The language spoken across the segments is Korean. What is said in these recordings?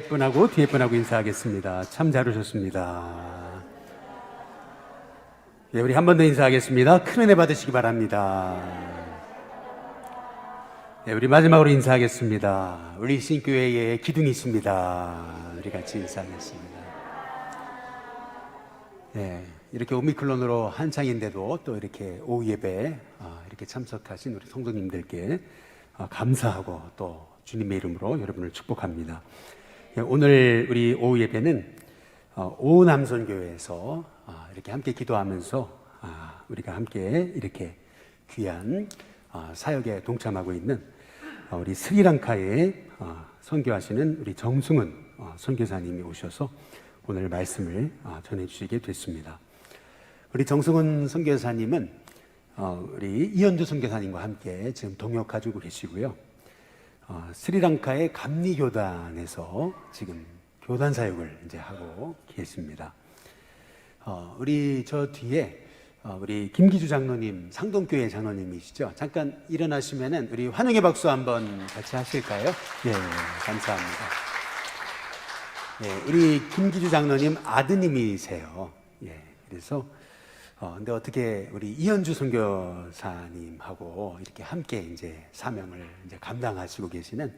앞에 분하고 뒤에 분하고 인사하겠습니다. 참 잘 오셨습니다. 네, 우리 한 번 더 인사하겠습니다. 큰 은혜 받으시기 바랍니다. 네, 우리 마지막으로 인사하겠습니다. 우리 신교회에 기둥이 있습니다. 우리 같이 인사하겠습니다. 네, 이렇게 오미크론으로 한창인데도 또 이렇게 오후 예배 이렇게 참석하신 우리 성도님들께 감사하고 또 주님의 이름으로 여러분을 축복합니다. 오늘 우리 오후 예배는 오남선교회에서 이렇게 함께 기도하면서 우리가 함께 이렇게 귀한 사역에 동참하고 있는 우리 스리랑카에 선교하시는 우리 정승은 선교사님이 오셔서 오늘 말씀을 전해주시게 됐습니다. 우리 정승은 선교사님은 우리 이현주 선교사님과 함께 지금 동역가지고 계시고요. 스리랑카의 감리교단에서 지금 교단 사역을 이제 하고 계십니다. 우리 저 뒤에 우리 김기주 장로님, 상동교회 장로님이시죠? 잠깐 일어나시면은 우리 환영의 박수 한번 같이 하실까요? 예, 감사합니다. 예, 우리 김기주 장로님 아드님이세요. 예, 그래서 근데 어떻게 우리 이현주 선교사님하고 이렇게 함께 이제 사명을 이제 감당하시고 계시는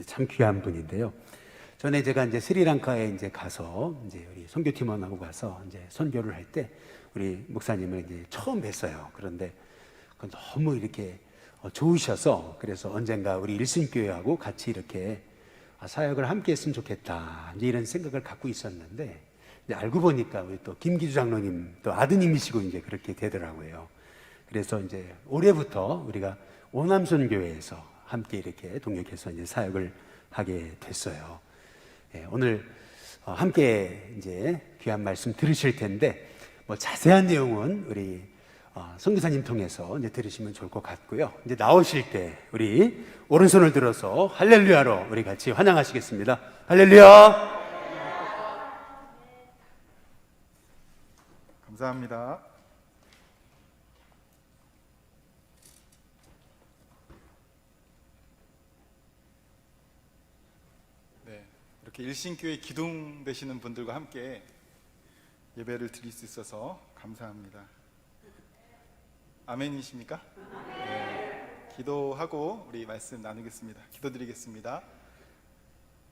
참 귀한 분인데요. 전에 제가 이제 스리랑카에 이제 가서 이제 우리 선교팀원하고 가서 이제 선교를 할 때 우리 목사님을 이제 처음 뵀어요. 그런데 너무 이렇게 좋으셔서 그래서 언젠가 우리 일신교회하고 같이 이렇게 사역을 함께 했으면 좋겠다. 이제 이런 생각을 갖고 있었는데 알고 보니까 우리 또 김기주 장로님 또 아드님이시고 이제 그렇게 되더라고요. 그래서 이제 올해부터 우리가 오남선교회에서 함께 이렇게 동역해서 이제 사역을 하게 됐어요. 예, 오늘 함께 이제 귀한 말씀 들으실 텐데 뭐 자세한 내용은 우리 선교사님 통해서 이제 들으시면 좋을 것 같고요. 이제 나오실 때 우리 오른손을 들어서 할렐루야로 우리 같이 환영하시겠습니다. 할렐루야. 감사합니다. 네, 이렇게 일신교회 기둥 되시는 분들과 함께 예배를 드릴 수 있어서 감사합니다. 아멘이십니까? 네, 기도하고 우리 말씀 나누겠습니다. 기도드리겠습니다.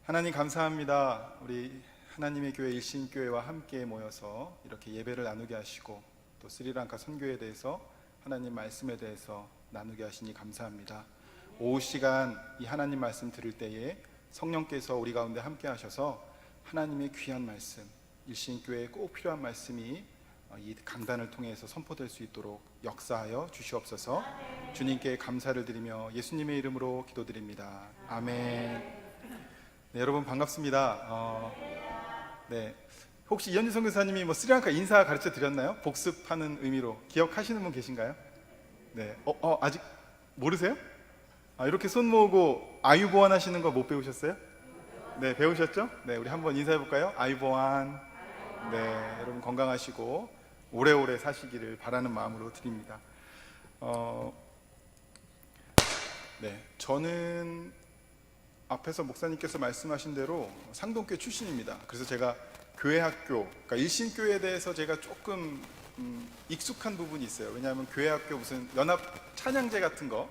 하나님 감사합니다. 우리 하나님의 교회 일신교회와 함께 모여서 이렇게 예배를 나누게 하시고 또 스리랑카 선교에 대해서 하나님 말씀에 대해서 나누게 하시니 감사합니다. 오후 시간 이 하나님 말씀 들을 때에 성령께서 우리 가운데 함께 하셔서 하나님의 귀한 말씀, 일신교회에 꼭 필요한 말씀이 이 강단을 통해서 선포될 수 있도록 역사하여 주시옵소서. 주님께 감사를 드리며 예수님의 이름으로 기도드립니다. 아멘. 네, 여러분 반갑습니다. 네, 혹시 이현주 선교사님이 뭐 스리랑카 인사 가르쳐 드렸나요? 복습하는 의미로 기억하시는 분 계신가요? 네, 아직 모르세요? 이렇게 손 모으고 아유보안 하시는 거 못 배우셨어요? 네, 배우셨죠? 네, 우리 한번 인사해 볼까요? 아유보안. 네, 여러분 건강하시고 오래오래 사시기를 바라는 마음으로 드립니다. 네, 저는 앞에서 목사님께서 말씀하신 대로 상동교회 출신입니다. 그래서 제가 교회학교, 그러니까 일신교회에 대해서 제가 조금 익숙한 부분이 있어요. 왜냐하면 교회학교 무슨 연합 찬양제 같은 거,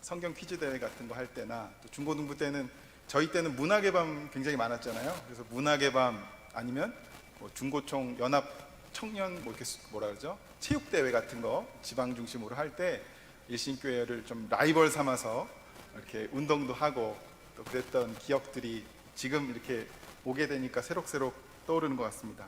성경 퀴즈 대회 같은 거 할 때나 또 중고등부 때는 저희 때는 문학의 밤 굉장히 많았잖아요. 그래서 문학의 밤 아니면 뭐 중고총 연합 청년 뭐 이렇게 뭐라 그러죠? 체육 대회 같은 거 지방 중심으로 할 때 일신교회를 좀 라이벌 삼아서 이렇게 운동도 하고 또 그랬던 기억들이 지금 이렇게 오게 되니까 새록새록 떠오르는 것 같습니다.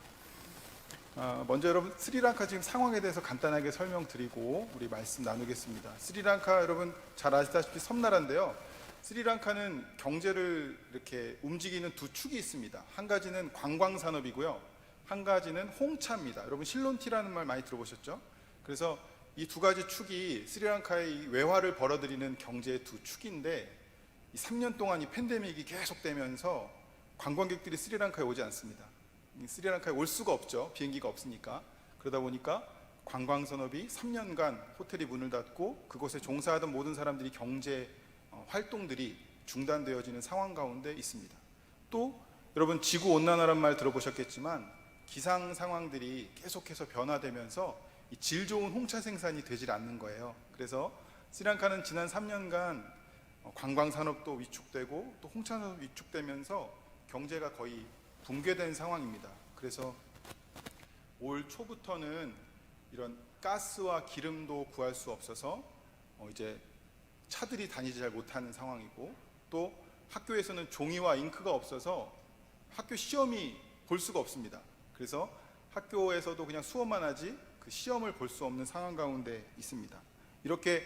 먼저 여러분 스리랑카 지금 상황에 대해서 간단하게 설명드리고 우리 말씀 나누겠습니다. 스리랑카 여러분 잘 아시다시피 섬나라인데요. 스리랑카는 경제를 이렇게 움직이는 두 축이 있습니다. 한 가지는 관광 산업이고요. 한 가지는 홍차입니다. 여러분 실론티라는 말 많이 들어보셨죠? 그래서 이 두 가지 축이 스리랑카의 외화를 벌어들이는 경제의 두 축인데 이 3년 동안 이 팬데믹이 계속되면서 관광객들이 스리랑카에 오지 않습니다. 스리랑카에 올 수가 없죠. 비행기가 없으니까. 그러다 보니까 관광 산업이 3년간 호텔이 문을 닫고 그곳에 종사하던 모든 사람들이 경제 활동들이 중단되어지는 상황 가운데 있습니다. 또 여러분 지구 온난화란 말 들어보셨겠지만 기상 상황들이 계속해서 변화되면서 이 질 좋은 홍차 생산이 되질 않는 거예요. 그래서 스리랑카는 지난 3년간 관광 산업도 위축되고 또 홍차 산업도 위축되면서 경제가 거의 붕괴된 상황입니다. 그래서 올 초부터는 이런 가스와 기름도 구할 수 없어서 이제 차들이 다니지 잘 못하는 상황이고, 또 학교에서는 종이와 잉크가 없어서 학교 시험이 볼 수가 없습니다. 그래서 학교에서도 그냥 수업만 하지 그 시험을 볼 수 없는 상황 가운데 있습니다. 이렇게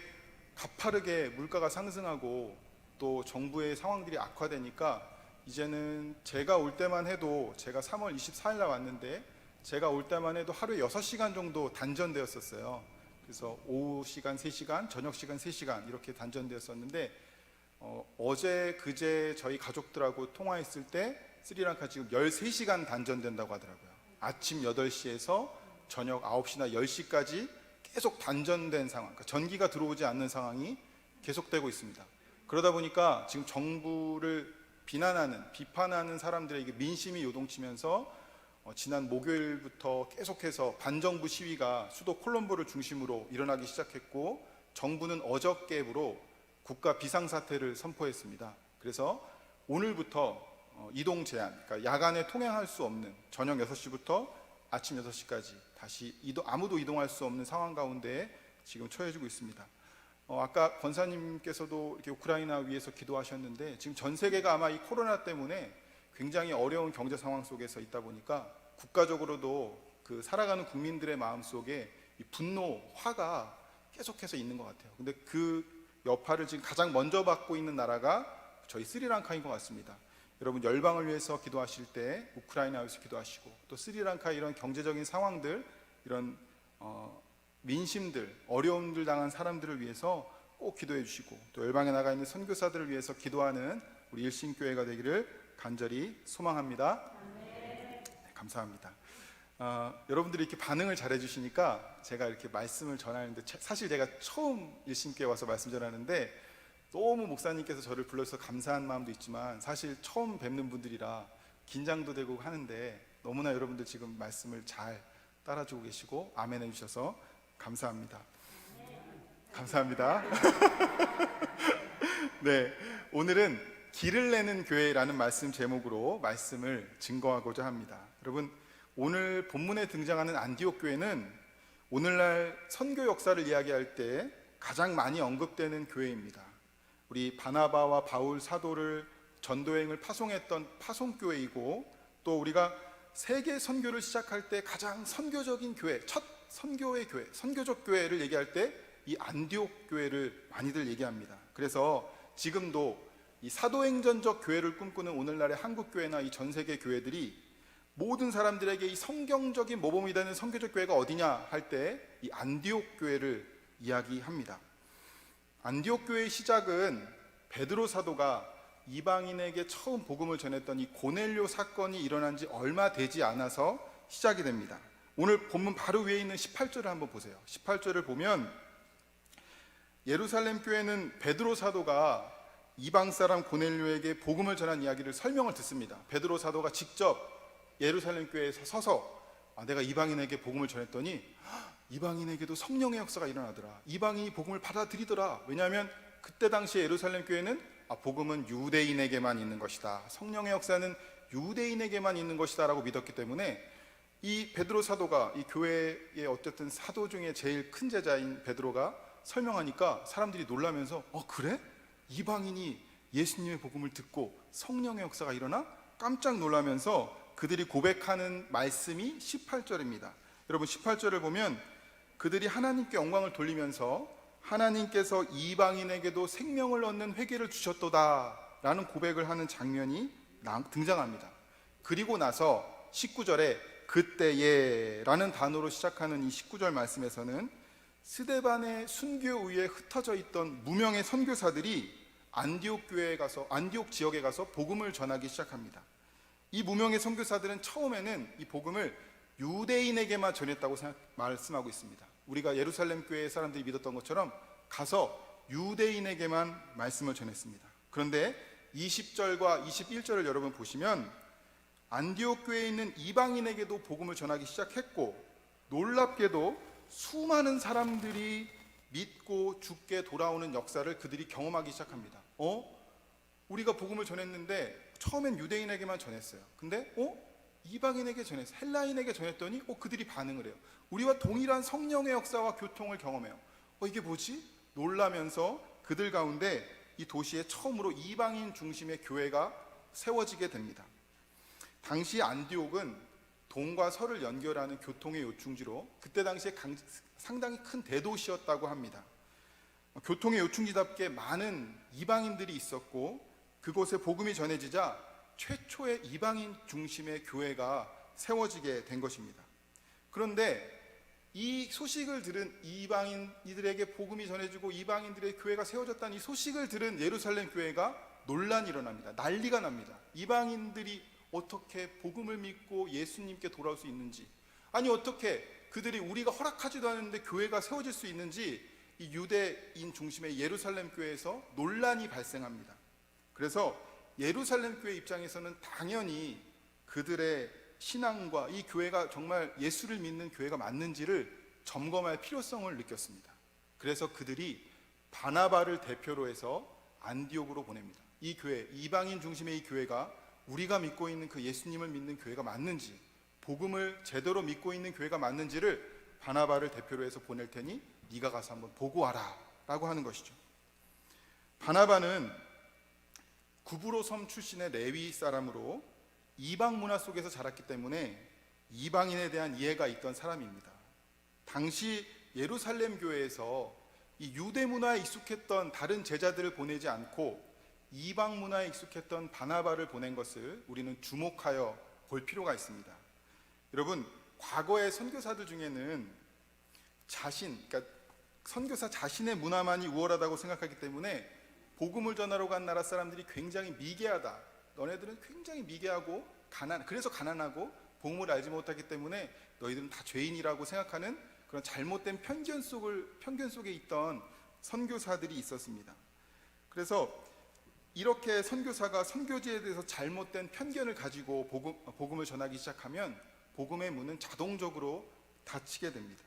가파르게 물가가 상승하고 또 정부의 상황들이 악화되니까 이제는 제가 올 때만 해도, 제가 3월 24일 날 왔는데 제가 올 때만 해도 하루에 6시간 정도 단전되었었어요. 그래서 오후 시간 3시간, 저녁 시간 3시간 이렇게 단전되었었는데 어제 그제 저희 가족들하고 통화했을 때 스리랑카 지금 13시간 단전된다고 하더라고요. 아침 8시에서 저녁 9시나 10시까지 계속 단전된 상황, 그러니까 전기가 들어오지 않는 상황이 계속되고 있습니다. 그러다 보니까 지금 정부를 비판하는 사람들에게 민심이 요동치면서 지난 목요일부터 계속해서 반정부 시위가 수도 콜롬보를 중심으로 일어나기 시작했고, 정부는 어저께부로 국가 비상사태를 선포했습니다. 그래서 오늘부터 이동 제한, 그러니까 야간에 통행할 수 없는 저녁 6시부터 아침 6시까지 다시 아무도 이동할 수 없는 상황 가운데 지금 처해지고 있습니다. 아까 권사님께서도 이렇게 우크라이나 위해서 기도하셨는데, 지금 전 세계가 아마 이 코로나 때문에 굉장히 어려운 경제 상황 속에서 있다 보니까 국가적으로도 그 살아가는 국민들의 마음 속에 이 분노, 화가 계속해서 있는 것 같아요. 근데 그 여파를 지금 가장 먼저 받고 있는 나라가 저희 스리랑카인 것 같습니다. 여러분 열방을 위해서 기도하실 때 우크라이나 위해서 기도하시고, 또 스리랑카 이런 경제적인 상황들, 이런 민심들, 어려움들 당한 사람들을 위해서 꼭 기도해 주시고, 또 열방에 나가 있는 선교사들을 위해서 기도하는 우리 일신교회가 되기를 간절히 소망합니다. 네, 감사합니다. 여러분들이 이렇게 반응을 잘해 주시니까 제가 이렇게 말씀을 전하는데, 사실 제가 처음 일신교회 와서 말씀 전하는데 너무 목사님께서 저를 불러서 감사한 마음도 있지만 사실 처음 뵙는 분들이라 긴장도 되고 하는데, 너무나 여러분들 지금 말씀을 잘 따라주고 계시고 아멘 해주셔서 감사합니다. 감사합니다. 네, 오늘은 길을 내는 교회라는 말씀 제목으로 말씀을 증거하고자 합니다. 여러분, 오늘 본문에 등장하는 안디옥 교회는 오늘날 선교 역사를 이야기할 때 가장 많이 언급되는 교회입니다. 우리 바나바와 바울 사도를 전도여행을 파송했던 파송교회이고, 또 우리가 세계 선교를 시작할 때 가장 선교적인 교회, 첫 선교의 교회, 선교적 교회를 얘기할 때 이 안디옥 교회를 많이들 얘기합니다. 그래서 지금도 이 사도행전적 교회를 꿈꾸는 오늘날의 한국 교회나 이 전 세계 교회들이 모든 사람들에게 이 성경적인 모범이 되는 선교적 교회가 어디냐 할 때 이 안디옥 교회를 이야기합니다. 안디옥 교회의 시작은 베드로 사도가 이방인에게 처음 복음을 전했던 이 고넬료 사건이 일어난 지 얼마 되지 않아서 시작이 됩니다. 오늘 본문 바로 위에 있는 18절을 한번 보세요. 18절을 보면 예루살렘 교회는 베드로 사도가 이방 사람 고넬료에게 복음을 전한 이야기를 설명을 듣습니다. 베드로 사도가 직접 예루살렘 교회에서 서서 내가 이방인에게 복음을 전했더니 이방인에게도 성령의 역사가 일어나더라. 이방인이 복음을 받아들이더라. 왜냐하면 그때 당시에 예루살렘 교회는 복음은 유대인에게만 있는 것이다, 성령의 역사는 유대인에게만 있는 것이다 라고 믿었기 때문에 이 베드로 사도가 이 교회의 어쨌든 사도 중에 제일 큰 제자인 베드로가 설명하니까 사람들이 놀라면서 그래? 이방인이 예수님의 복음을 듣고 성령의 역사가 일어나? 깜짝 놀라면서 그들이 고백하는 말씀이 18절입니다. 여러분 18절을 보면 그들이 하나님께 영광을 돌리면서 하나님께서 이방인에게도 생명을 얻는 회개를 주셨도다 라는 고백을 하는 장면이 등장합니다. 그리고 나서 19절에 그때에 라는 단어로 시작하는 이 19절 말씀에서는 스데반의 순교 위에 흩어져 있던 무명의 선교사들이 안디옥 지역에 가서 복음을 전하기 시작합니다. 이 무명의 선교사들은 처음에는 이 복음을 유대인에게만 전했다고 말씀하고 있습니다. 우리가 예루살렘 교회의 사람들이 믿었던 것처럼 가서 유대인에게만 말씀을 전했습니다. 그런데 20절과 21절을 여러분 보시면 안디옥 교회에 있는 이방인에게도 복음을 전하기 시작했고, 놀랍게도 수많은 사람들이 믿고 죽게 돌아오는 역사를 그들이 경험하기 시작합니다. 우리가 복음을 전했는데 처음엔 유대인에게만 전했어요. 근데 이방인에게 전했어요. 헬라인에게 전했더니 그들이 반응을 해요. 우리와 동일한 성령의 역사와 교통을 경험해요. 이게 뭐지? 놀라면서 그들 가운데 이 도시에 처음으로 이방인 중심의 교회가 세워지게 됩니다. 당시 안디옥은 동과 서를 연결하는 교통의 요충지로 그때 당시에 상당히 큰 대도시였다고 합니다. 교통의 요충지답게 많은 이방인들이 있었고, 그곳에 복음이 전해지자 최초의 이방인 중심의 교회가 세워지게 된 것입니다. 그런데 이 소식을 들은 이방인들에게 복음이 전해지고 이방인들의 교회가 세워졌다는 이 소식을 들은 예루살렘 교회가 논란이 일어납니다. 난리가 납니다. 이방인들이 어떻게 복음을 믿고 예수님께 돌아올 수 있는지, 아니 어떻게 그들이 우리가 허락하지도 않는데 교회가 세워질 수 있는지, 이 유대인 중심의 예루살렘 교회에서 논란이 발생합니다. 그래서 예루살렘 교회 입장에서는 당연히 그들의 신앙과 이 교회가 정말 예수를 믿는 교회가 맞는지를 점검할 필요성을 느꼈습니다. 그래서 그들이 바나바를 대표로 해서 안디옥으로 보냅니다. 이 교회, 이방인 중심의 이 교회가 우리가 믿고 있는 그 예수님을 믿는 교회가 맞는지, 복음을 제대로 믿고 있는 교회가 맞는지를 바나바를 대표로 해서 보낼 테니 네가 가서 한번 보고 와라 라고 하는 것이죠. 바나바는 구브로 섬 출신의 레위 사람으로 이방 문화 속에서 자랐기 때문에 이방인에 대한 이해가 있던 사람입니다. 당시 예루살렘 교회에서 이 유대 문화에 익숙했던 다른 제자들을 보내지 않고 이방 문화에 익숙했던 바나바를 보낸 것을 우리는 주목하여 볼 필요가 있습니다. 여러분, 과거의 선교사들 중에는 그러니까 선교사 자신의 문화만이 우월하다고 생각하기 때문에 복음을 전하러 간 나라 사람들이 굉장히 미개하다, 너네들은 굉장히 미개하고 그래서 가난하고 복음을 알지 못하기 때문에 너희들은 다 죄인이라고 생각하는 그런 잘못된 편견 속에 있던 선교사들이 있었습니다. 그래서 이렇게 선교사가 선교지에 대해서 잘못된 편견을 가지고 복음을 전하기 시작하면 복음의 문은 자동적으로 닫히게 됩니다.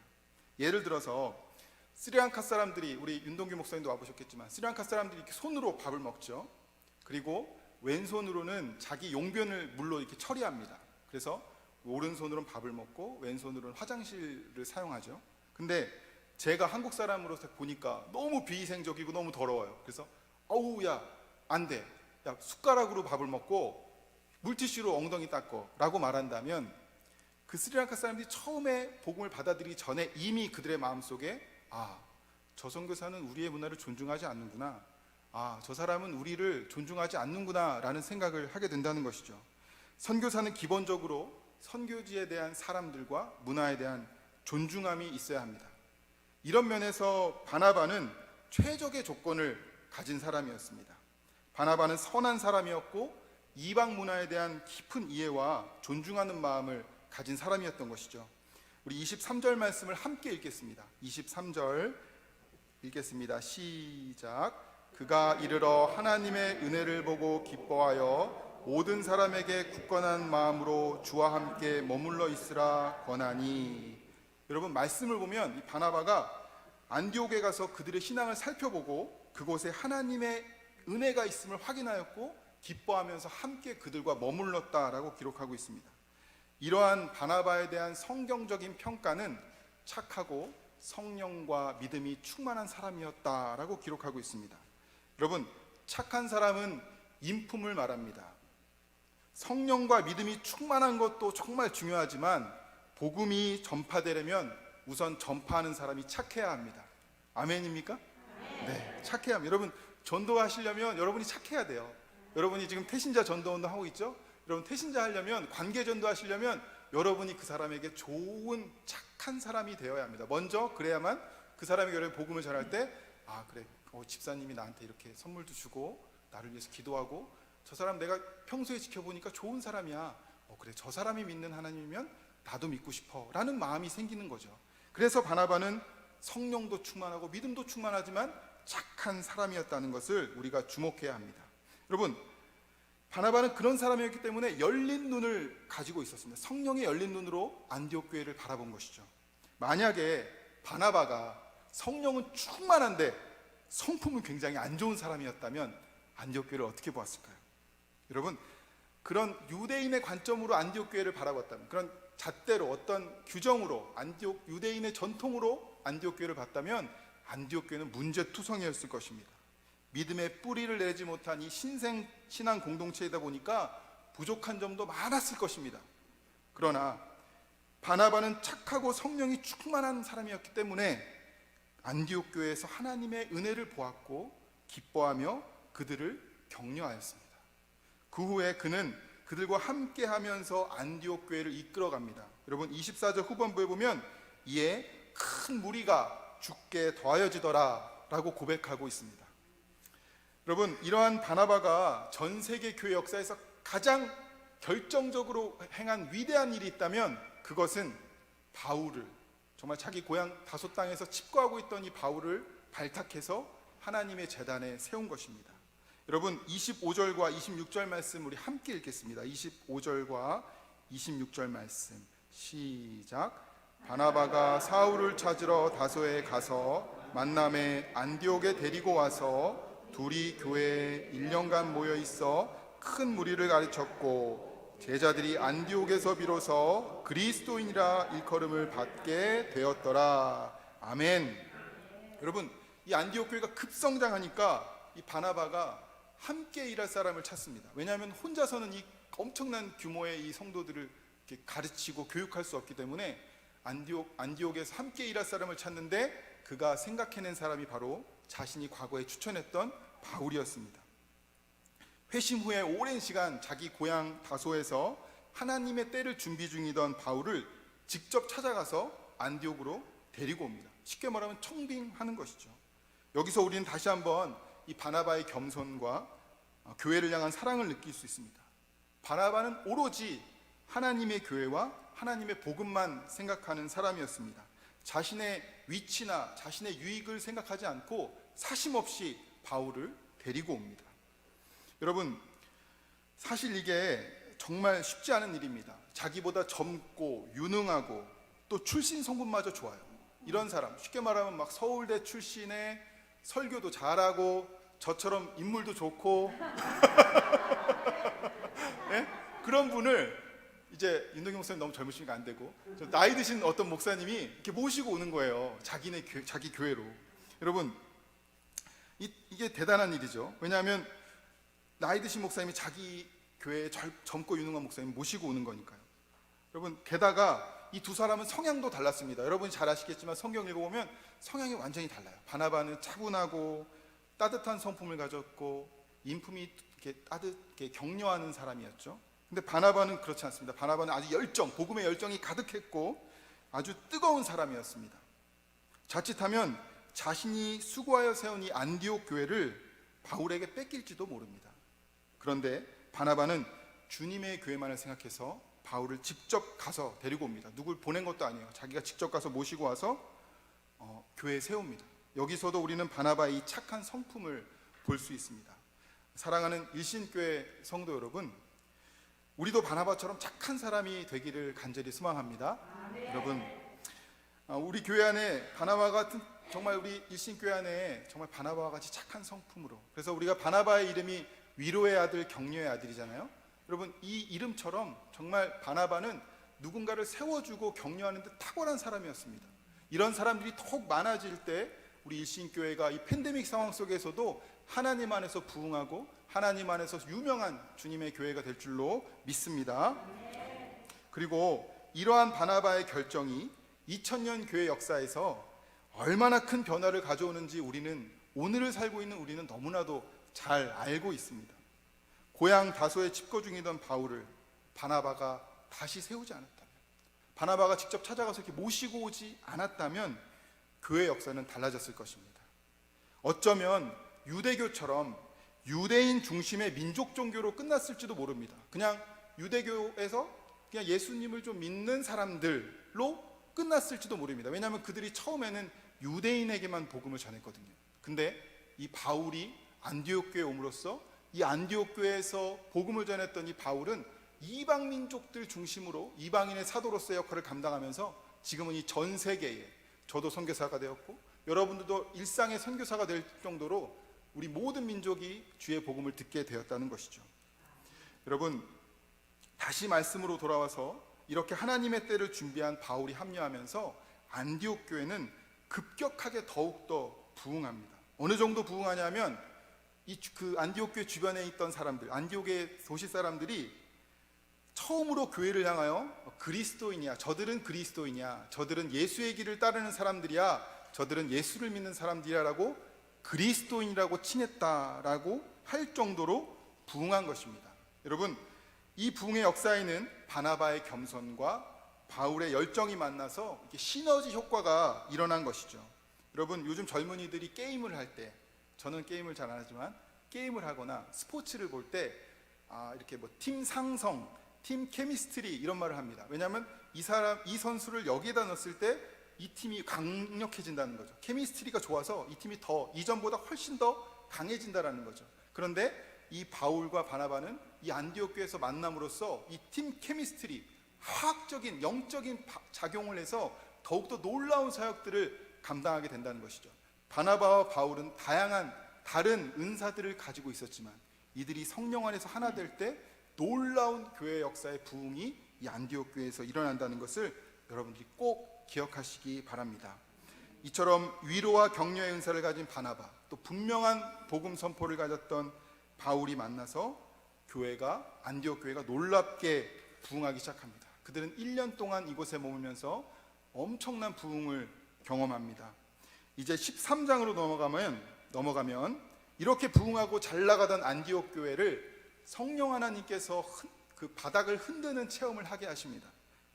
예를 들어서 스리랑카 사람들이, 우리 윤동규 목사님도 와보셨겠지만 스리랑카 사람들이 이렇게 손으로 밥을 먹죠. 그리고 왼손으로는 자기 용변을 물로 이렇게 처리합니다. 그래서 오른손으로는 밥을 먹고 왼손으로는 화장실을 사용하죠. 근데 제가 한국 사람으로서 보니까 너무 비위생적이고 너무 더러워요. 그래서 야, 안 돼. 야, 숟가락으로 밥을 먹고 물티슈로 엉덩이 닦어 라고 말한다면, 그 스리랑카 사람들이 처음에 복음을 받아들이기 전에 이미 그들의 마음속에 저 선교사는 우리의 문화를 존중하지 않는구나, 저 사람은 우리를 존중하지 않는구나 라는 생각을 하게 된다는 것이죠. 선교사는 기본적으로 선교지에 대한 사람들과 문화에 대한 존중함이 있어야 합니다. 이런 면에서 바나바는 최적의 조건을 가진 사람이었습니다. 바나바는 선한 사람이었고 이방 문화에 대한 깊은 이해와 존중하는 마음을 가진 사람이었던 것이죠. 우리 23절 말씀을 함께 읽겠습니다. 23절 읽겠습니다. 시작. 그가 이르러 하나님의 은혜를 보고 기뻐하여 모든 사람에게 굳건한 마음으로 주와 함께 머물러 있으라 권하니. 여러분, 말씀을 보면 이 바나바가 안디옥에 가서 그들의 신앙을 살펴보고 그곳에 하나님의 은혜가 있음을 확인하였고 기뻐하면서 함께 그들과 머물렀다라고 기록하고 있습니다. 이러한 바나바에 대한 성경적인 평가는 착하고 성령과 믿음이 충만한 사람이었다라고 기록하고 있습니다. 여러분, 착한 사람은 인품을 말합니다. 성령과 믿음이 충만한 것도 정말 중요하지만 복음이 전파되려면 우선 전파하는 사람이 착해야 합니다. 아멘입니까? 네, 착해야 합니다. 여러분, 전도하시려면 여러분이 착해야 돼요. 여러분이 지금 태신자 전도운동 하고 있죠? 여러분, 태신자 하려면, 관계 전도하시려면 여러분이 그 사람에게 좋은 착한 사람이 되어야 합니다. 먼저 그래야만 그 사람에게 여러분 복음을 전할 때 그래, 집사님이 나한테 이렇게 선물도 주고 나를 위해서 기도하고 저 사람 내가 평소에 지켜보니까 좋은 사람이야. 그래, 저 사람이 믿는 하나님이면 나도 믿고 싶어 라는 마음이 생기는 거죠. 그래서 바나바는 성령도 충만하고 믿음도 충만하지만 착한 사람이었다는 것을 우리가 주목해야 합니다. 여러분, 바나바는 그런 사람이었기 때문에 열린 눈을 가지고 있었습니다. 성령의 열린 눈으로 안디옥 교회를 바라본 것이죠. 만약에 바나바가 성령은 충만한데 성품은 굉장히 안 좋은 사람이었다면 안디옥 교회를 어떻게 보았을까요? 여러분, 그런 유대인의 관점으로 안디옥 교회를 바라봤다면, 그런 잣대로 어떤 규정으로 안디옥 유대인의 전통으로 안디옥 교회를 봤다면 안디옥 교회는 문제투성이었을 것입니다. 믿음의 뿌리를 내지 못한 이 신앙 공동체이다 보니까 부족한 점도 많았을 것입니다. 그러나 바나바는 착하고 성령이 충만한 사람이었기 때문에 안디옥 교회에서 하나님의 은혜를 보았고 기뻐하며 그들을 격려하였습니다. 그 후에 그는 그들과 함께 하면서 안디옥 교회를 이끌어갑니다. 여러분, 24절 후반부에 보면 이에 큰 무리가 죽게 더하여지더라 라고 고백하고 있습니다. 여러분, 이러한 바나바가 전 세계 교회 역사에서 가장 결정적으로 행한 위대한 일이 있다면 그것은 바울을, 정말 자기 고향 다소 땅에서 칩거하고 있던 이 바울을 발탁해서 하나님의 제단에 세운 것입니다. 여러분, 25절과 26절 말씀 우리 함께 읽겠습니다. 25절과 26절 말씀 시작. 바나바가 사울을 찾으러 다소에 가서 만남에 안디옥에 데리고 와서 둘이 교회에 1년간 모여 있어 큰 무리를 가르쳤고 제자들이 안디옥에서 비로소 그리스도인이라 일컬음을 받게 되었더라. 아멘. 여러분, 이 안디옥 교회가 급성장하니까 이 바나바가 함께 일할 사람을 찾습니다. 왜냐하면 혼자서는 이 엄청난 규모의 이 성도들을 이렇게 가르치고 교육할 수 없기 때문에 안디옥에서 함께 일할 사람을 찾는데 그가 생각해낸 사람이 바로 자신이 과거에 추천했던 바울이었습니다. 회심 후에 오랜 시간 자기 고향 다소에서 하나님의 때를 준비 중이던 바울을 직접 찾아가서 안디옥으로 데리고 옵니다. 쉽게 말하면 청빙하는 것이죠. 여기서 우리는 다시 한번 이 바나바의 겸손과 교회를 향한 사랑을 느낄 수 있습니다. 바나바는 오로지 하나님의 교회와 하나님의 복음만 생각하는 사람이었습니다. 자신의 위치나 자신의 유익을 생각하지 않고 사심없이 바울을 데리고 옵니다. 여러분, 사실 이게 정말 쉽지 않은 일입니다. 자기보다 젊고 유능하고 또 출신 성분마저 좋아요. 이런 사람, 쉽게 말하면 막 서울대 출신의 설교도 잘하고 저처럼 인물도 좋고 네? 그런 분을 이제 윤동기 목사님 너무 젊으시니까 안 되고 나이 드신 어떤 목사님이 이렇게 모시고 오는 거예요. 자기 교회로. 여러분, 이게 대단한 일이죠. 왜냐하면 나이 드신 목사님이 자기 교회에 젊고 유능한 목사님 모시고 오는 거니까요. 여러분, 게다가 이 두 사람은 성향도 달랐습니다. 여러분이 잘 아시겠지만 성경 읽어보면 성향이 완전히 달라요. 바나바는 차분하고 따뜻한 성품을 가졌고 인품이 이렇게 따뜻하게 격려하는 사람이었죠. 근데 바나바는 그렇지 않습니다. 바나바는 아주 복음의 열정이 가득했고 아주 뜨거운 사람이었습니다. 자칫하면 자신이 수고하여 세운 이 안디옥 교회를 바울에게 뺏길지도 모릅니다. 그런데 바나바는 주님의 교회만을 생각해서 바울을 직접 가서 데리고 옵니다. 누굴 보낸 것도 아니에요. 자기가 직접 가서 모시고 와서 교회에 세웁니다. 여기서도 우리는 바나바의 이 착한 성품을 볼 수 있습니다. 사랑하는 일신교회 성도 여러분, 우리도 바나바처럼 착한 사람이 되기를 간절히 소망합니다. 여러분, 우리 교회 안에 바나바 같은, 정말 우리 일신교회 안에 정말 바나바와 같이 착한 성품으로, 그래서 우리가 바나바의 이름이 위로의 아들, 격려의 아들이잖아요. 여러분, 이 이름처럼 정말 바나바는 누군가를 세워주고 격려하는 데 탁월한 사람이었습니다. 이런 사람들이 더욱 많아질 때 우리 일신교회가 이 팬데믹 상황 속에서도 하나님 안에서 부흥하고 하나님 안에서 유명한 주님의 교회가 될 줄로 믿습니다. 그리고 이러한 바나바의 결정이 2000년 교회 역사에서 얼마나 큰 변화를 가져오는지 우리는, 오늘을 살고 있는 우리는 너무나도 잘 알고 있습니다. 고향 다소에 칩거 중이던 바울을 바나바가 다시 세우지 않았다면, 바나바가 직접 찾아가서 이렇게 모시고 오지 않았다면 교회 역사는 달라졌을 것입니다. 어쩌면 유대교처럼 유대인 중심의 민족 종교로 끝났을지도 모릅니다. 그냥 유대교에서 그냥 예수님을 좀 믿는 사람들로 끝났을지도 모릅니다. 왜냐하면 그들이 처음에는 유대인에게만 복음을 전했거든요. 근데 이 바울이 안디옥 교회에 옴으로써 이 안디옥 교회에서 복음을 전했던 이 바울은 이방 민족들 중심으로 이방인의 사도로서의 역할을 감당하면서 지금은 이 전 세계에, 저도 선교사가 되었고 여러분들도 일상의 선교사가 될 정도로 우리 모든 민족이 주의 복음을 듣게 되었다는 것이죠. 여러분, 다시 말씀으로 돌아와서 이렇게 하나님의 때를 준비한 바울이 합류하면서 안디옥 교회는 급격하게 더욱더 부흥합니다. 어느 정도 부흥하냐면 그 안디옥 교회 주변에 있던 사람들, 안디옥의 도시 사람들이 처음으로 교회를 향하여 그리스도인이야, 저들은 그리스도인이야, 저들은 예수의 길을 따르는 사람들이야, 저들은 예수를 믿는 사람들이야 라고 그리스도인이라고 칭했다라고 할 정도로 부흥한 것입니다. 여러분, 이 부흥의 역사에는 바나바의 겸손과 바울의 열정이 만나서 이렇게 시너지 효과가 일어난 것이죠. 여러분, 요즘 젊은이들이 게임을 할 때, 저는 게임을 잘 안 하지만 게임을 하거나 스포츠를 볼 때 이렇게 뭐 팀 상성, 팀 케미스트리 이런 말을 합니다. 왜냐하면 이 선수를 여기에다 넣었을 때 이 팀이 강력해진다는 거죠. 케미스트리가 좋아서 이 팀이 더 이전보다 훨씬 더 강해진다라는 거죠. 그런데 이 바울과 바나바는 이 안디옥 교회에서 만남으로써 이 팀 케미스트리, 화학적인 영적인 작용을 해서 더욱더 놀라운 사역들을 감당하게 된다는 것이죠. 바나바와 바울은 다양한 다른 은사들을 가지고 있었지만 이들이 성령 안에서 하나 될 때 놀라운 교회 역사의 부흥이 이 안디옥 교회에서 일어난다는 것을 여러분들이 꼭 기억하시기 바랍니다. 이처럼 위로와 격려의 은사를 가진 바나바, 또 분명한 복음 선포를 가졌던 바울이 만나서 교회가, 안디옥 교회가 놀랍게 부흥하기 시작합니다. 그들은 1년 동안 이곳에 머물면서 엄청난 부흥을 경험합니다. 이제 13장으로 넘어가면 이렇게 부흥하고 잘 나가던 안디옥 교회를 성령 하나님께서 그 바닥을 흔드는 체험을 하게 하십니다.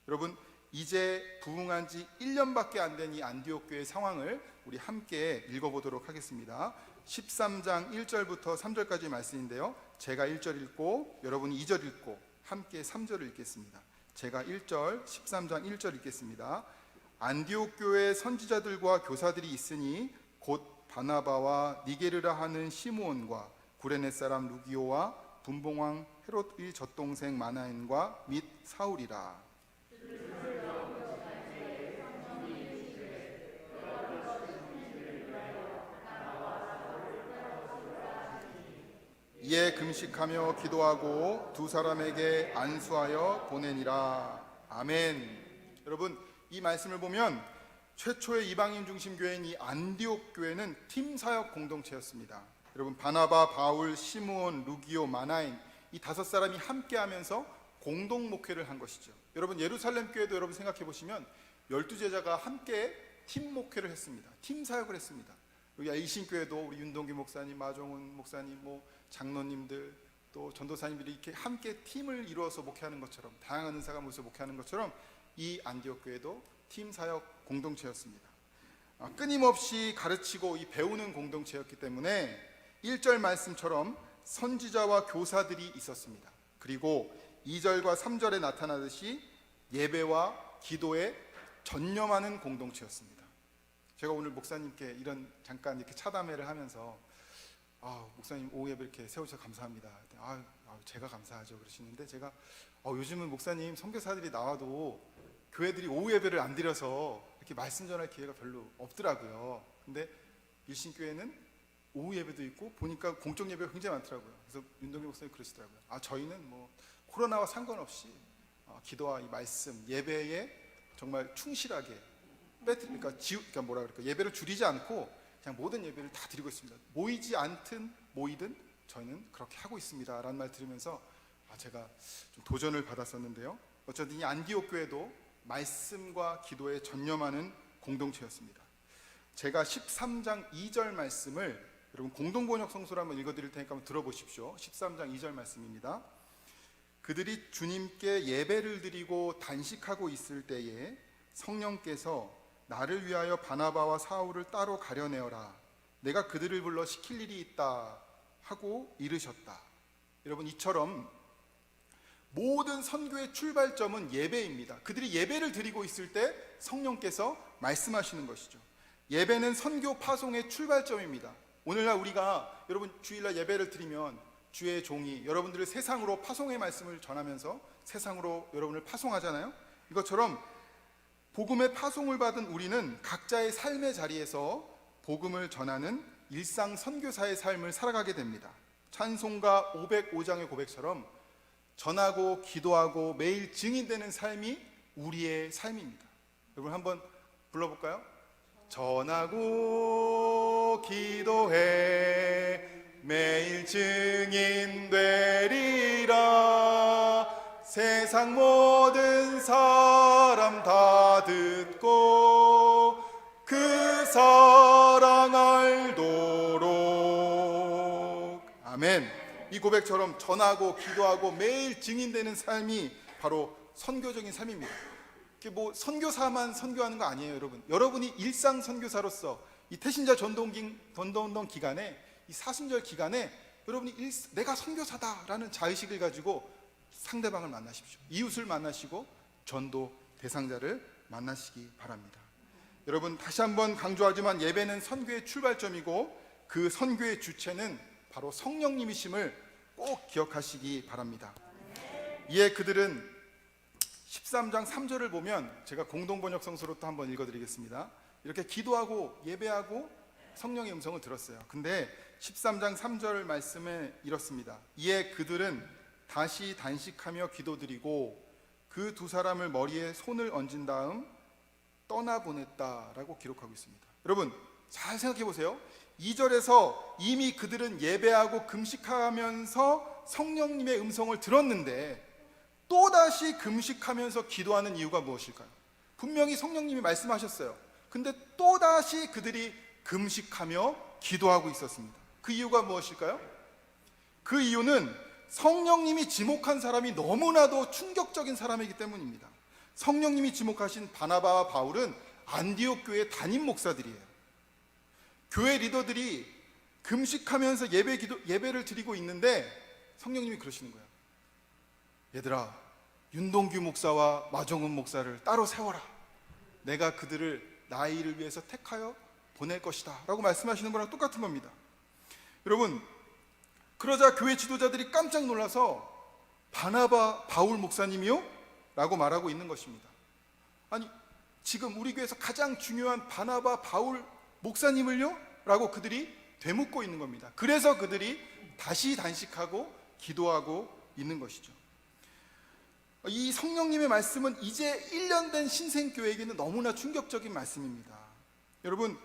여러분, 이제 부흥한 지 1년밖에 안 된 이 안디옥 교회의 상황을 우리 함께 읽어보도록 하겠습니다. 13장 1절부터 3절까지 말씀인데요, 제가 1절 읽고 여러분이 2절 읽고 함께 3절을 읽겠습니다. 제가 1절, 13장 1절 읽겠습니다. 안디옥 교회 선지자들과 교사들이 있으니 곧 바나바와 니게르라 하는 시므온과 구레네 사람 루기오와 분봉왕 헤롯의 젖동생 마나엔과 및 사울이라. 이에 금식하며 기도하고 두 사람에게 안수하여 보내니라. 아멘. 여러분, 이 말씀을 보면 최초의 이방인 중심 교회인 이 안디옥 교회는 팀 사역 공동체였습니다. 여러분, 바나바, 바울, 시므온, 루기오, 마나인 이 5사람이 함께하면서 공동 목회를 한 것이죠. 여러분, 예루살렘 교회도 여러분 생각해 보시면 12제자가 함께 팀 목회를 했습니다. 팀 사역을 했습니다. 여기 일신교회도 우리 윤동기 목사님, 마종훈 목사님, 장로님들, 또 전도사님들이 이렇게 함께 팀을 이루어서 목회하는 것처럼, 다양한 은사가 모여서 목회하는 것처럼 이 안디옥 교회도 팀 사역 공동체였습니다. 끊임없이 가르치고 배우는 공동체였기 때문에 1절 말씀처럼 선지자와 교사들이 있었습니다. 그리고 2절과 3절에 나타나듯이 예배와 기도에 전념하는 공동체였습니다. 제가 오늘 목사님께 잠깐 이렇게 차담회를 하면서 목사님 오후 예배 이렇게 세우셔서 감사합니다. 제가 감사하죠 그러시는데, 제가 요즘은 목사님 선교사들이 나와도 교회들이 오후 예배를 안 드려서 이렇게 말씀 전할 기회가 별로 없더라고요. 근데 일신교회는 오후 예배도 있고 보니까 공적 예배가 굉장히 많더라고요. 그래서 윤동기 목사님 그러시더라고요. 저희는 코로나와 상관없이 기도와 이 말씀, 예배에 정말 충실하게 예배를 줄이지 않고 그냥 모든 예배를 다 드리고 있습니다. 모이지 않든 모이든 저희는 그렇게 하고 있습니다 라는 말 들으면서 제가 좀 도전을 받았었는데요, 어쨌든 이 안디옥 교회도 말씀과 기도에 전념하는 공동체였습니다. 제가 13장 2절 말씀을 여러분 공동번역 성서로 한번 읽어드릴 테니까 한번 들어보십시오. 13장 2절 말씀입니다. 그들이 주님께 예배를 드리고 단식하고 있을 때에 성령께서 나를 위하여 바나바와 사울을 따로 가려내어라. 내가 그들을 불러 시킬 일이 있다 하고 이르셨다. 여러분, 이처럼 모든 선교의 출발점은 예배입니다. 그들이 예배를 드리고 있을 때 성령께서 말씀하시는 것이죠. 예배는 선교 파송의 출발점입니다. 오늘날 우리가 여러분 주일날 예배를 드리면 주의 종이 여러분들을 세상으로 파송의 말씀을 전하면서 세상으로 여러분을 파송하잖아요. 이것처럼 복음의 파송을 받은 우리는 각자의 삶의 자리에서 복음을 전하는 일상 선교사의 삶을 살아가게 됩니다. 찬송가 505장의 고백처럼 전하고 기도하고 매일 증인되는 삶이 우리의 삶입니다. 여러분 한번 불러볼까요? 전하고 기도해 매일 증인되리라. 세상 모든 사람 다 듣고 그 사랑 알도록. 아멘. 이 고백처럼 전하고 기도하고 매일 증인되는 삶이 바로 선교적인 삶입니다. 이게 뭐 선교사만 선교하는 거 아니에요, 여러분. 여러분이 일상 선교사로서 이 태신자 전도운동 기간에, 이 사순절 기간에 여러분이 내가 선교사다라는 자의식을 가지고 상대방을 만나십시오. 이웃을 만나시고 전도 대상자를 만나시기 바랍니다. 여러분 다시 한번 강조하지만 예배는 선교의 출발점이고 그 선교의 주체는 바로 성령님이심을 꼭 기억하시기 바랍니다. 이에 그들은 13장 3절을 보면 제가 공동번역 성서로 또 한번 읽어드리겠습니다. 이렇게 기도하고 예배하고 성령의 음성을 들었어요. 근데 13장 3절 말씀에 이렇습니다. 이에 그들은 다시 단식하며 기도드리고 그 두 사람을 머리에 손을 얹은 다음 떠나보냈다라고 기록하고 있습니다. 여러분 잘 생각해 보세요. 2절에서 이미 그들은 예배하고 금식하면서 성령님의 음성을 들었는데 또다시 금식하면서 기도하는 이유가 무엇일까요? 분명히 성령님이 말씀하셨어요. 근데 또다시 그들이 금식하며 기도하고 있었습니다. 그 이유가 무엇일까요? 그 이유는 성령님이 지목한 사람이 너무나도 충격적인 사람이기 때문입니다. 성령님이 지목하신 바나바와 바울은 안디옥 교회 담임 목사들이에요. 교회 리더들이 금식하면서 예배를 드리고 있는데 성령님이 그러시는 거예요. 얘들아, 윤동규 목사와 마종훈 목사를 따로 세워라. 내가 그들을 나의 일을 위해서 택하여 보낼 것이다 라고 말씀하시는 거랑 똑같은 겁니다. 여러분, 그러자 교회 지도자들이 깜짝 놀라서 바나바 바울 목사님이요? 라고 말하고 있는 것입니다. 아니, 지금 우리 교회에서 가장 중요한 바나바 바울 목사님을요? 라고 그들이 되묻고 있는 겁니다. 그래서 그들이 다시 단식하고 기도하고 있는 것이죠. 이 성령님의 말씀은 이제 1년 된 신생교회에게는 너무나 충격적인 말씀입니다. 여러분,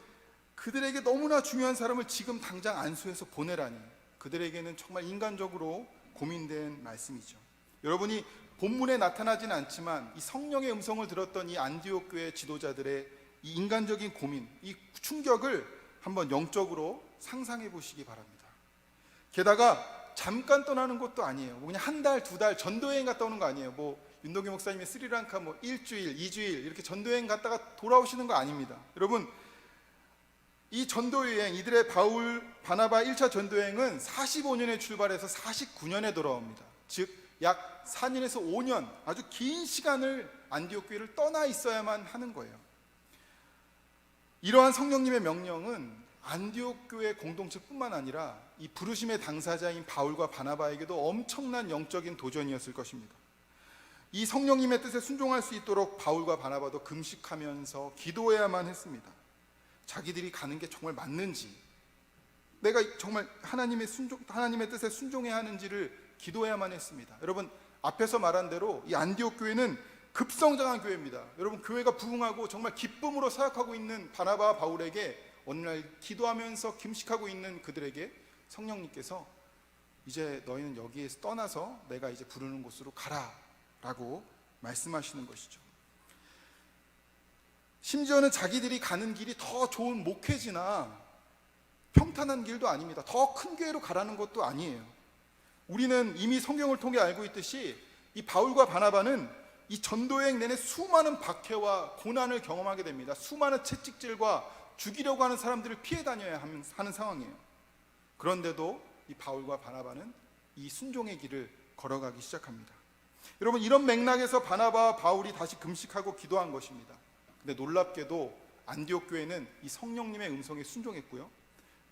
그들에게 너무나 중요한 사람을 지금 당장 안수해서 보내라니, 그들에게는 정말 인간적으로 고민된 말씀이죠. 여러분이 본문에 나타나진 않지만 이 성령의 음성을 들었던 이 안디옥 교회 지도자들의 이 인간적인 고민, 이 충격을 한번 영적으로 상상해 보시기 바랍니다. 게다가 잠깐 떠나는 것도 아니에요. 뭐 그냥 한 달, 두 달 전도여행 갔다 오는 거 아니에요. 뭐 윤동규 목사님의 스리랑카 뭐 일주일, 이주일 이렇게 전도여행 갔다가 돌아오시는 거 아닙니다. 여러분, 이 전도여행, 이들의 바나바 1차 전도여행은 45년에 출발해서 49년에 돌아옵니다. 즉 약 4년에서 5년 아주 긴 시간을 안디옥 교회를 떠나 있어야만 하는 거예요. 이러한 성령님의 명령은 안디옥 교회 공동체뿐만 아니라 이 부르심의 당사자인 바울과 바나바에게도 엄청난 영적인 도전이었을 것입니다. 이 성령님의 뜻에 순종할 수 있도록 바울과 바나바도 금식하면서 기도해야만 했습니다. 자기들이 가는 게 정말 맞는지, 내가 정말 하나님의 뜻에 순종해야 하는지를 기도해야만 했습니다. 여러분, 앞에서 말한 대로 이 안디옥 교회는 급성장한 교회입니다. 여러분, 교회가 부흥하고 정말 기쁨으로 사역하고 있는 바나바와 바울에게 어느 날 기도하면서 금식하고 있는 그들에게 성령님께서 이제 너희는 여기에서 떠나서 내가 이제 부르는 곳으로 가라 라고 말씀하시는 것이죠. 심지어는 자기들이 가는 길이 더 좋은 목회지나 평탄한 길도 아닙니다. 더 큰 교회로 가라는 것도 아니에요. 우리는 이미 성경을 통해 알고 있듯이 이 바울과 바나바는 이 전도여행 내내 수많은 박해와 고난을 경험하게 됩니다. 수많은 채찍질과 죽이려고 하는 사람들을 피해 다녀야 하는 상황이에요. 그런데도 이 바울과 바나바는 이 순종의 길을 걸어가기 시작합니다. 여러분, 이런 맥락에서 바나바와 바울이 다시 금식하고 기도한 것입니다. 근데 놀랍게도 안디옥 교회는 이 성령님의 음성에 순종했고요,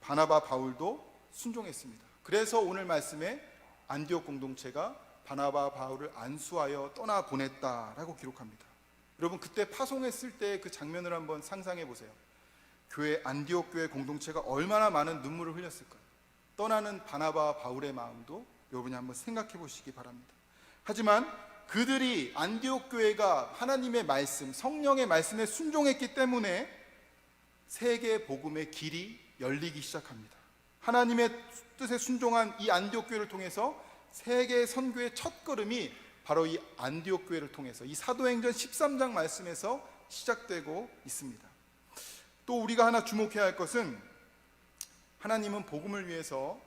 바나바 바울도 순종했습니다. 그래서 오늘 말씀에 안디옥 공동체가 바나바 바울을 안수하여 떠나 보냈다라고 기록합니다. 여러분, 그때 파송했을 때 그 장면을 한번 상상해 보세요. 교회, 안디옥 교회 공동체가 얼마나 많은 눈물을 흘렸을까요? 떠나는 바나바 바울의 마음도 여러분이 한번 생각해 보시기 바랍니다. 하지만 그들이, 안디옥 교회가 하나님의 말씀, 성령의 말씀에 순종했기 때문에 세계 복음의 길이 열리기 시작합니다. 하나님의 뜻에 순종한 이 안디옥 교회를 통해서 세계 선교의 첫걸음이 바로 이 안디옥 교회를 통해서 이 사도행전 13장 말씀에서 시작되고 있습니다. 또 우리가 하나 주목해야 할 것은, 하나님은 복음을 위해서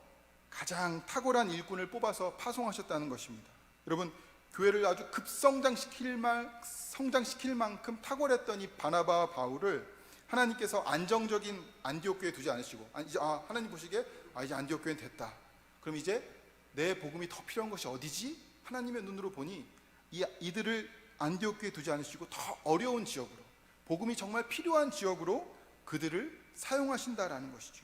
가장 탁월한 일꾼을 뽑아서 파송하셨다는 것입니다. 여러분, 교회를 아주 성장시킬 만큼 탁월했던 이 바나바와 바울을 하나님께서 안정적인 안디옥 교회에 두지 않으시고, 하나님 보시기에 이제 안디옥 교회는 됐다, 그럼 이제 내 복음이 더 필요한 것이 어디지? 하나님의 눈으로 보니 이들을 안디옥 교회에 두지 않으시고 더 어려운 지역으로, 복음이 정말 필요한 지역으로 그들을 사용하신다라는 것이죠.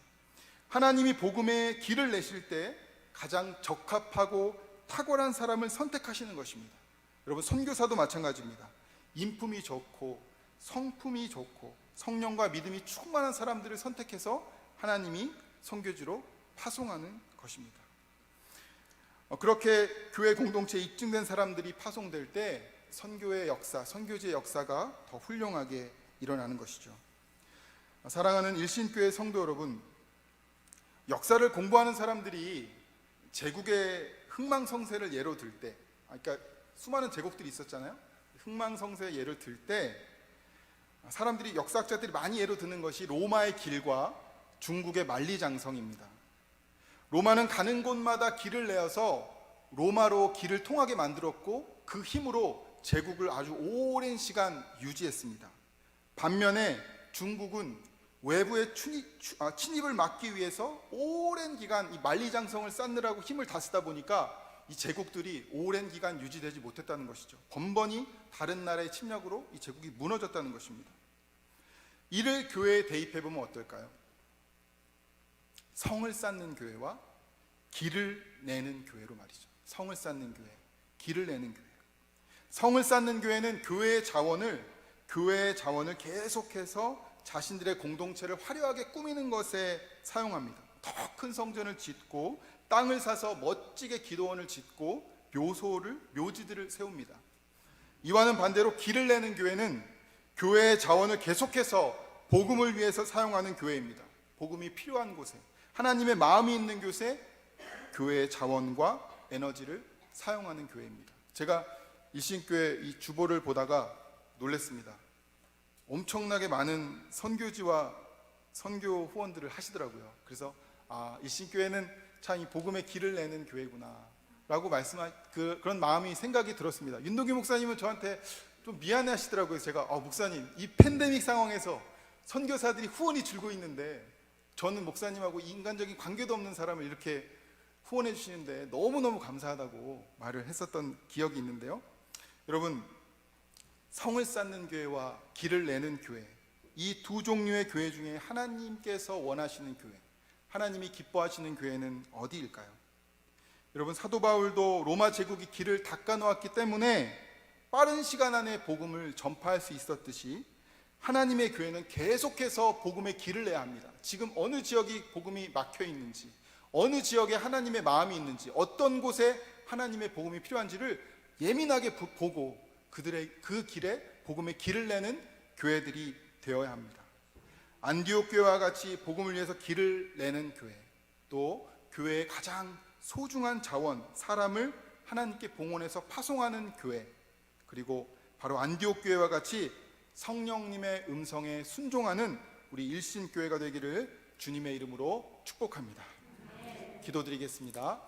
하나님이 복음의 길을 내실 때 가장 적합하고 탁월한 사람을 선택하시는 것입니다. 여러분, 선교사도 마찬가지입니다. 인품이 좋고 성품이 좋고 성령과 믿음이 충만한 사람들을 선택해서 하나님이 선교지로 파송하는 것입니다. 그렇게 교회 공동체에 입증된 사람들이 파송될 때 선교의 역사, 선교지의 역사가 더 훌륭하게 일어나는 것이죠. 사랑하는 일신교회 성도 여러분, 역사를 공부하는 사람들이 제국의 흥망성쇠를 예로 들 때, 그러니까 수많은 제국들이 있었잖아요. 흥망성쇠의 예를 들 때 사람들이, 역사학자들이 많이 예로 드는 것이 로마의 길과 중국의 만리장성입니다. 로마는 가는 곳마다 길을 내어서 로마로 길을 통하게 만들었고 그 힘으로 제국을 아주 오랜 시간 유지했습니다. 반면에 중국은 외부의 침입을 막기 위해서 오랜 기간 이 만리장성을 쌓느라고 힘을 다 쓰다 보니까 이 제국들이 오랜 기간 유지되지 못했다는 것이죠. 번번이 다른 나라의 침략으로 이 제국이 무너졌다는 것입니다. 이를 교회에 대입해보면 어떨까요? 성을 쌓는 교회와 길을 내는 교회로 말이죠. 성을 쌓는 교회, 길을 내는 교회. 성을 쌓는 교회는 교회의 자원을 계속해서 자신들의 공동체를 화려하게 꾸미는 것에 사용합니다. 더 큰 성전을 짓고 땅을 사서 멋지게 기도원을 짓고 묘지들을 세웁니다. 이와는 반대로 길을 내는 교회는 교회의 자원을 계속해서 복음을 위해서 사용하는 교회입니다. 복음이 필요한 곳에, 하나님의 마음이 있는 곳에 교회의 자원과 에너지를 사용하는 교회입니다. 제가 일신교회 이 주보를 보다가 놀랐습니다. 엄청나게 많은 선교지와 선교 후원들을 하시더라고요. 그래서 일신교회는 참 이 복음의 길을 내는 교회구나 라고 그런 마음이 생각이 들었습니다. 윤동규 목사님은 저한테 좀 미안해 하시더라고요. 제가 목사님, 이 팬데믹 상황에서 선교사들이 후원이 줄고 있는데 저는 목사님하고 인간적인 관계도 없는 사람을 이렇게 후원해 주시는데 너무너무 감사하다고 말을 했었던 기억이 있는데요. 여러분, 성을 쌓는 교회와 길을 내는 교회, 이 두 종류의 교회 중에 하나님께서 원하시는 교회, 하나님이 기뻐하시는 교회는 어디일까요? 여러분, 사도 바울도 로마 제국이 길을 닦아 놓았기 때문에 빠른 시간 안에 복음을 전파할 수 있었듯이 하나님의 교회는 계속해서 복음의 길을 내야 합니다. 지금 어느 지역이 복음이 막혀 있는지, 어느 지역에 하나님의 마음이 있는지, 어떤 곳에 하나님의 복음이 필요한지를 예민하게 보고 그들의 그 길에 복음의 길을 내는 교회들이 되어야 합니다. 안디옥 교회와 같이 복음을 위해서 길을 내는 교회, 또 교회의 가장 소중한 자원, 사람을 하나님께 봉헌해서 파송하는 교회, 그리고 바로 안디옥 교회와 같이 성령님의 음성에 순종하는 우리 일신교회가 되기를 주님의 이름으로 축복합니다. 기도드리겠습니다.